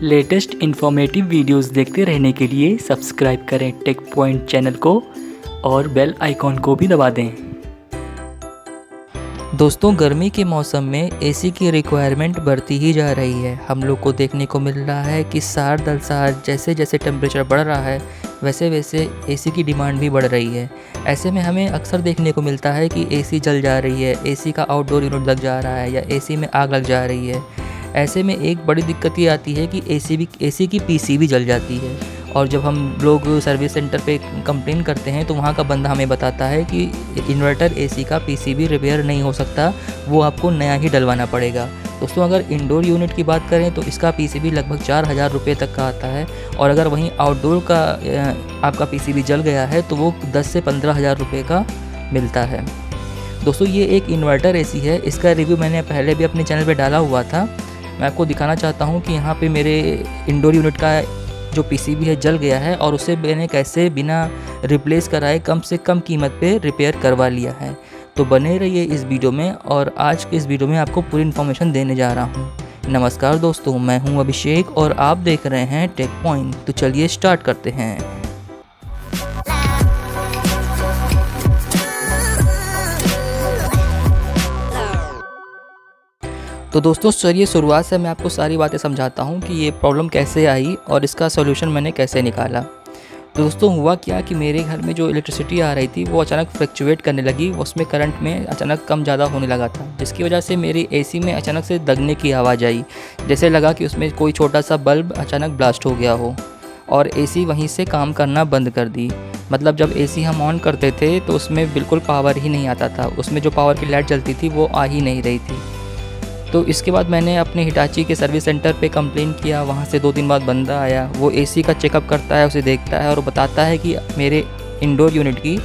Latest informative videos देखते रहने के लिए सब्सक्राइब करें टेक पॉइंट चैनल को और बेल आइकॉन को भी दबा दें। दोस्तों, गर्मी के मौसम में एसी की रिक्वायरमेंट बढ़ती ही जा रही है। हम लोग को देखने को मिल रहा है कि साल दर साल जैसे जैसे टेम्परेचर बढ़ रहा है वैसे वैसे एसी की डिमांड भी बढ़ रही है। ऐसे में हमें अक्सर देखने को मिलता है कि एसी जल जा रही है, एसी का आउटडोर यूनिट लग जा रहा है या एसी में आग लग जा रही है। ऐसे में एक बड़ी दिक्कत ये आती है कि एसी की पीसी भी जल जाती है। और जब हम लोग सर्विस सेंटर पे कंप्लेन करते हैं तो वहाँ का बंदा हमें बताता है कि इन्वर्टर एसी का पीसीबी रिपेयर नहीं हो सकता, वो आपको नया ही डलवाना पड़ेगा। दोस्तों, अगर इंडोर यूनिट की बात करें तो इसका पीसीबी लगभग 4000 रुपये तक का आता है, और अगर वहीं आउटडोर का आपका पीसीबी जल गया है तो वो 10 से 15,000 रुपये का मिलता है। दोस्तों, ये एक इन्वर्टर एसी है। इसका रिव्यू मैंने पहले भी अपने चैनल पे डाला हुआ था। मैं आपको दिखाना चाहता हूँ कि यहाँ पे मेरे इंडोर यूनिट का जो पीसीबी है जल गया है और उसे मैंने कैसे बिना रिप्लेस कराए कम से कम कीमत पे रिपेयर करवा लिया है। तो बने रहिए इस वीडियो में, और आज के इस वीडियो में आपको पूरी इन्फॉर्मेशन देने जा रहा हूँ। नमस्कार दोस्तों, मैं हूँ अभिषेक और आप देख रहे हैं टेक पॉइंट। तो चलिए स्टार्ट करते हैं। तो दोस्तों, चलिए शुरुआत से मैं आपको सारी बातें समझाता हूँ कि ये प्रॉब्लम कैसे आई और इसका सॉल्यूशन मैंने कैसे निकाला। तो दोस्तों, हुआ क्या कि मेरे घर में जो इलेक्ट्रिसिटी आ रही थी वो अचानक फ्लक्चुएट करने लगी। उसमें करंट में अचानक कम ज़्यादा होने लगा था, जिसकी वजह से मेरी एसी में अचानक से दगने की आवाज़ आई। जैसे लगा कि उसमें कोई छोटा सा बल्ब अचानक ब्लास्ट हो गया हो, और एसी वहीं से काम करना बंद कर दी। मतलब जब एसी हम ऑन करते थे तो उसमें बिल्कुल पावर ही नहीं आता था, उसमें जो पावर की लाइट जलती थी वो आ ही नहीं रही थी। तो इसके बाद मैंने अपने हिटाची के सर्विस सेंटर पे कंप्लेन किया। वहाँ से 2 दिन बाद बंदा आया, वो एसी का चेकअप करता है, उसे देखता है और बताता है कि मेरे इंडोर यूनिट की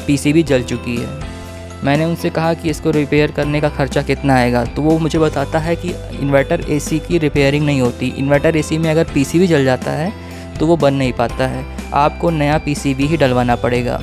पीसीबी जल चुकी है। मैंने उनसे कहा कि इसको रिपेयर करने का खर्चा कितना आएगा, तो वो मुझे बताता है कि इन्वर्टर एसी की रिपेयरिंग नहीं होती। इन्वर्टर एसी में अगर पीसीबी जल जाता है तो वो बन नहीं पाता है, आपको नया पीसीबी ही डलवाना पड़ेगा।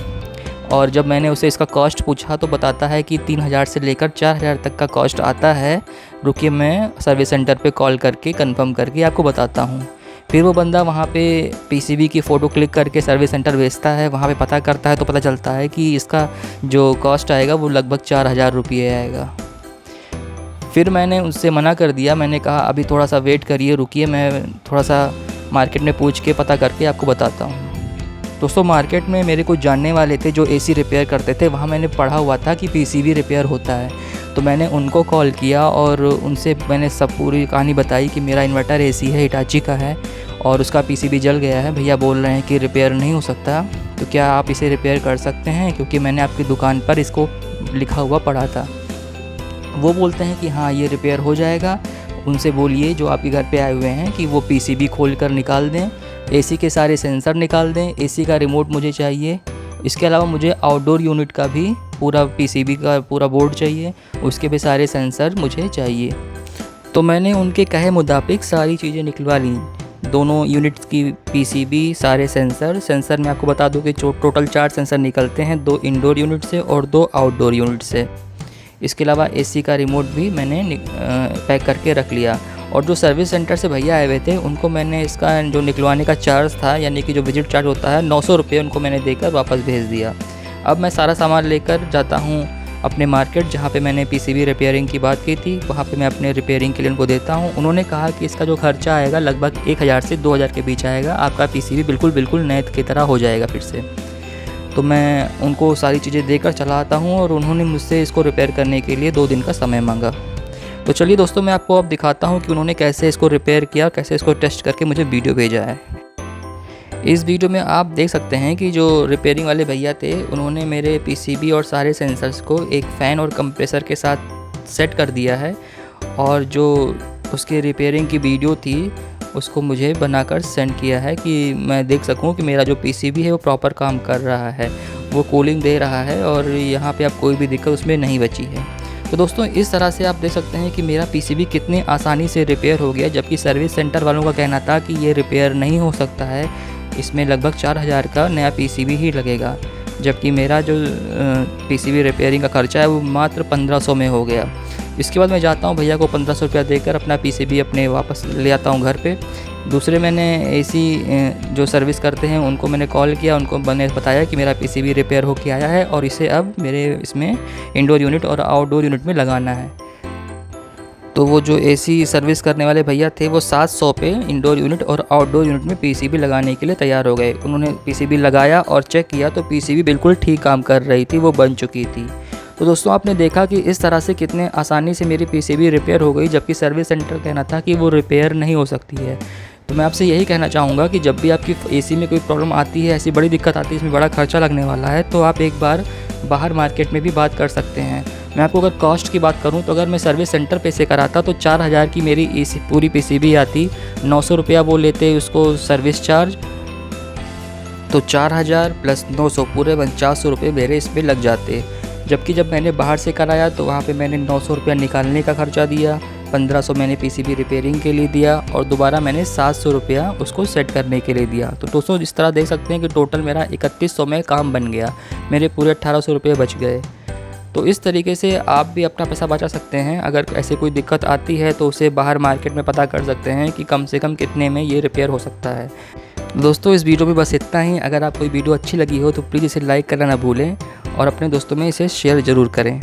और जब मैंने उसे इसका कॉस्ट पूछा तो बताता है कि 3000 से लेकर 4000 तक का कॉस्ट आता है। रुकिए, मैं सर्विस सेंटर पे कॉल करके कंफर्म करके आपको बताता हूँ। फिर वो बंदा वहाँ पे पीसीबी की फ़ोटो क्लिक करके सर्विस सेंटर भेजता है। वहाँ पे पता करता है तो पता चलता है कि इसका जो कॉस्ट आएगा वो लगभग 4000 रुपये आएगा। फिर मैंने उससे मना कर दिया। मैंने कहा अभी थोड़ा सा वेट करिए, रुकिए, मैं थोड़ा सा मार्केट में पूछ के पता करके आपको बताता हूँ। दोस्तों, मार्केट में मेरे कुछ जानने वाले थे जो एसी रिपेयर करते थे। वहाँ मैंने पढ़ा हुआ था कि पीसीबी रिपेयर होता है, तो मैंने उनको कॉल किया और उनसे मैंने सब पूरी कहानी बताई कि मेरा इन्वर्टर एसी है, हिटाची का है, और उसका पीसीबी जल गया है। भैया बोल रहे हैं कि रिपेयर नहीं हो सकता, तो क्या आप इसे रिपेयर कर सकते हैं, क्योंकि मैंने आपकी दुकान पर इसको लिखा हुआ पढ़ा था। वो बोलते हैं कि हाँ, ये रिपेयर हो जाएगा। उनसे बोलिए जो आपके घर पे आए हुए हैं कि वो पीसीबी खोल कर निकाल दें, एसी के सारे सेंसर निकाल दें, एसी का रिमोट मुझे चाहिए। इसके अलावा मुझे आउटडोर यूनिट का भी पूरा पीसीबी का पूरा बोर्ड चाहिए, उसके भी सारे सेंसर मुझे चाहिए। तो मैंने उनके कहे मुताबिक सारी चीज़ें निकलवा ली, दोनों यूनिट्स की पीसीबी, सारे सेंसर मैं आपको बता दूं कि टोटल 4 सेंसर निकलते हैं, 2 इंडोर यूनिट से और 2 आउटडोर यूनिट से। इसके अलावा एसी का रिमोट भी मैंने पैक करके रख लिया। और जो सर्विस सेंटर से भैया आए हुए थे उनको मैंने इसका जो निकलवाने का चार्ज था, यानी कि जो विजिट चार्ज होता है, 900 रुपये उनको मैंने देकर वापस भेज दिया। अब मैं सारा सामान लेकर जाता हूँ अपने मार्केट, जहाँ पे मैंने पीसीबी रिपेयरिंग की बात की थी। वहाँ पे मैं अपने रिपेयरिंग के लिए उनको देता हूँ। उन्होंने कहा कि इसका जो खर्चा आएगा लगभग 1000 से 2000 के बीच आएगा, आपका पीसीबी बिल्कुल नए की तरह हो जाएगा फिर से। तो मैं उनको सारी चीज़ें देकर चला आता हूँ और उन्होंने मुझसे इसको रिपेयर करने के लिए 2 दिन का समय मांगा। तो चलिए दोस्तों, मैं आपको अब दिखाता हूँ कि उन्होंने कैसे इसको रिपेयर किया, कैसे इसको टेस्ट करके मुझे वीडियो भेजा है। इस वीडियो में आप देख सकते हैं कि जो रिपेयरिंग वाले भैया थे उन्होंने मेरे पीसीबी और सारे सेंसर्स को एक फ़ैन और कंप्रेसर के साथ सेट कर दिया है, और जो उसके रिपेयरिंग की वीडियो थी उसको मुझे बनाकर सेंड किया है कि मैं देख सकूं कि मेरा जो पीसीबी है वो प्रॉपर काम कर रहा है, वो कूलिंग दे रहा है, और यहाँ पे अब कोई भी दिक्कत उसमें नहीं बची है। तो दोस्तों, इस तरह से आप देख सकते हैं कि मेरा पीसीबी कितनी आसानी से रिपेयर हो गया, जबकि सर्विस सेंटर वालों का कहना था कि ये रिपेयर नहीं हो सकता है, इसमें लगभग 4000 का नया पीसीबी ही लगेगा, जबकि मेरा जो पीसीबी रिपेयरिंग का खर्चा है वो मात्र 1500 में हो गया। इसके बाद मैं जाता हूँ भैया को 1500 रुपया देकर अपना पीसीबी अपने वापस ले आता हूँ घर पे। दूसरे मैंने एसी जो सर्विस करते हैं उनको मैंने कॉल किया, उनको मैंने बताया कि मेरा पीसीबी रिपेयर होके आया है और इसे अब मेरे इसमें इंडोर यूनिट और आउटडोर यूनिट में लगाना है। तो वो जो एसी सर्विस करने वाले भैया थे वो 700 पे इंडोर यूनिट और आउटडोर यूनिट में पीसीबी लगाने के लिए तैयार हो गए। उन्होंने पीसीबी लगाया और चेक किया तो पीसीबी बिल्कुल ठीक काम कर रही थी, वो बन चुकी थी। तो दोस्तों आपने देखा कि इस तरह से कितने आसानी से मेरी पीसीबी रिपेयर हो गई, जबकि सर्विस सेंटर कहना था कि वो रिपेयर नहीं हो सकती है। तो मैं आपसे यही कहना चाहूँगा कि जब भी आपकी एसी में कोई प्रॉब्लम आती है, ऐसी बड़ी दिक्कत आती है, इसमें बड़ा खर्चा लगने वाला है, तो आप एक बार बाहर मार्केट में भी बात कर सकते हैं। मैं आपको अगर कॉस्ट की बात करूं तो अगर मैं सर्विस सेंटर पे से कराता तो 4000 की मेरी एसी पूरी पीसीबी आती, 900 रुपया वो लेते उसको सर्विस चार्ज, तो 4000 प्लस 900 पूरे 4900 रुपये मेरे इस पर लग जाते। जबकि जब मैंने बाहर से कराया तो वहाँ पे मैंने 900 रुपया निकालने का खर्चा दिया, 1500 मैंने पीसीबी रिपेयरिंग के लिए दिया और दोबारा मैंने 700 रुपया उसको सेट करने के लिए दिया। तो दोस्तों इस तरह देख सकते हैं कि टोटल मेरा 3100 में काम बन गया, मेरे पूरे 1800 रुपये बच गए। तो इस तरीके से आप भी अपना पैसा बचा सकते हैं। अगर ऐसे कोई दिक्कत आती है तो उसे बाहर मार्केट में पता कर सकते हैं कि कम से कम कितने में ये रिपेयर हो सकता है। दोस्तों इस वीडियो में बस इतना ही। अगर आपको वीडियो अच्छी लगी हो तो प्लीज़ इसे लाइक करना ना भूलें और अपने दोस्तों में इसे शेयर ज़रूर करें।